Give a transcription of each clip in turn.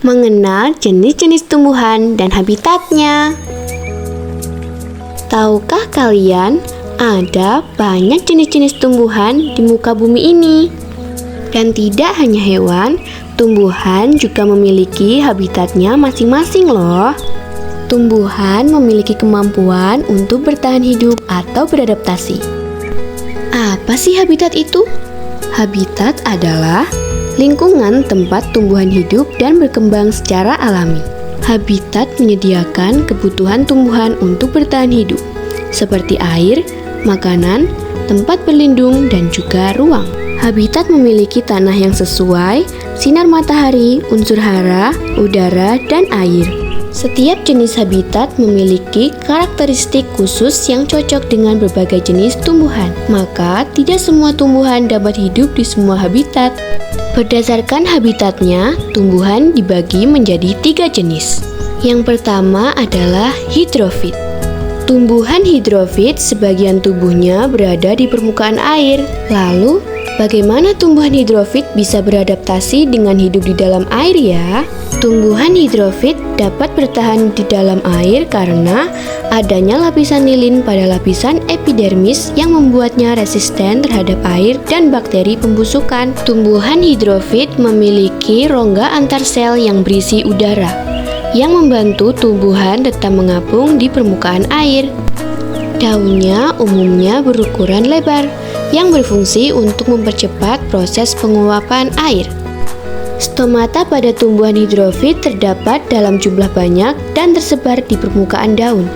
mengenal jenis-jenis tumbuhan dan habitatnya. Tahukah kalian, ada banyak jenis-jenis tumbuhan di muka bumi ini. Dan tidak hanya hewan, tumbuhan juga memiliki habitatnya masing-masing loh. Tumbuhan memiliki kemampuan untuk bertahan hidup atau beradaptasi. Apa sih habitat itu? Habitat adalah lingkungan tempat tumbuhan hidup dan berkembang secara alami. Habitat menyediakan kebutuhan tumbuhan untuk bertahan hidup, seperti air, makanan, tempat berlindung, dan juga ruang. Habitat memiliki tanah yang sesuai, sinar matahari, unsur hara, udara, dan air. Setiap jenis habitat memiliki karakteristik khusus yang cocok dengan berbagai jenis tumbuhan. Maka, tidak semua tumbuhan dapat hidup di semua habitat. Berdasarkan habitatnya, tumbuhan dibagi menjadi 3 jenis. Yang pertama adalah hidrofit. Tumbuhan hidrofit sebagian tubuhnya berada di permukaan air. Lalu, bagaimana tumbuhan hidrofit bisa beradaptasi dengan hidup di dalam air ya? Tumbuhan hidrofit dapat bertahan di dalam air karena adanya lapisan lilin pada lapisan epidermis yang membuatnya resisten terhadap air dan bakteri pembusukan. Tumbuhan hidrofit memiliki rongga antar sel yang berisi udara, yang membantu tumbuhan tetap mengapung di permukaan air. Daunnya umumnya berukuran lebar, yang berfungsi untuk mempercepat proses penguapan air. Stomata pada tumbuhan hidrofit terdapat dalam jumlah banyak dan tersebar di permukaan daun.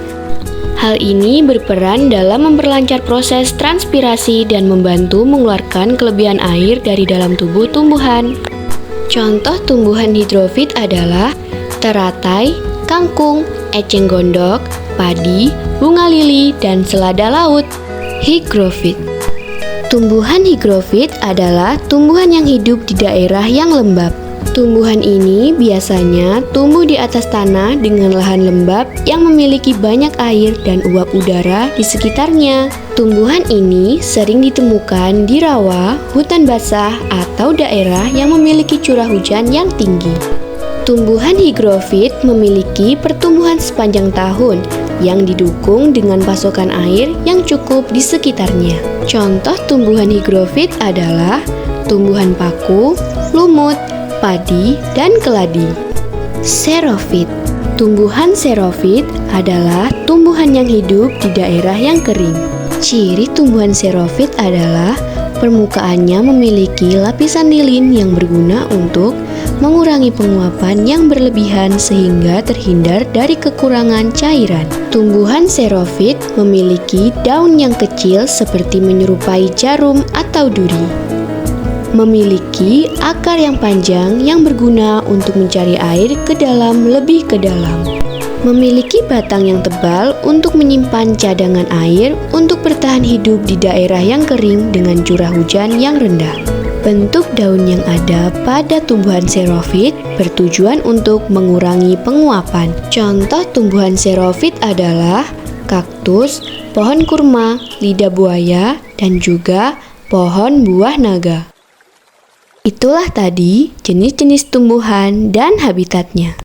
Hal ini berperan dalam memperlancar proses transpirasi dan membantu mengeluarkan kelebihan air dari dalam tubuh tumbuhan. Contoh tumbuhan hidrofit adalah teratai, kangkung, eceng gondok, padi, bunga lili, dan selada laut. Higrofit. Tumbuhan higrofit adalah tumbuhan yang hidup di daerah yang lembab. Tumbuhan ini biasanya tumbuh di atas tanah dengan lahan lembab yang memiliki banyak air dan uap udara di sekitarnya. Tumbuhan ini sering ditemukan di rawa, hutan basah, atau daerah yang memiliki curah hujan yang tinggi. Tumbuhan higrofit memiliki pertumbuhan sepanjang tahun yang didukung dengan pasokan air yang cukup di sekitarnya. Contoh tumbuhan higrofit adalah tumbuhan paku, lumut, padi, dan keladi. Xerofit. Tumbuhan xerofit adalah tumbuhan yang hidup di daerah yang kering. Ciri tumbuhan xerofit adalah permukaannya memiliki lapisan lilin yang berguna untuk mengurangi penguapan yang berlebihan sehingga terhindar dari kekurangan cairan. Tumbuhan xerofit memiliki daun yang kecil seperti menyerupai jarum atau duri. Memiliki akar yang panjang yang berguna untuk mencari air lebih ke dalam. Memiliki batang yang tebal untuk menyimpan cadangan air untuk bertahan hidup di daerah yang kering dengan curah hujan yang rendah. Bentuk daun yang ada pada tumbuhan xerofit bertujuan untuk mengurangi penguapan. Contoh tumbuhan xerofit adalah kaktus, pohon kurma, lidah buaya, dan juga pohon buah naga. Itulah tadi jenis-jenis tumbuhan dan habitatnya.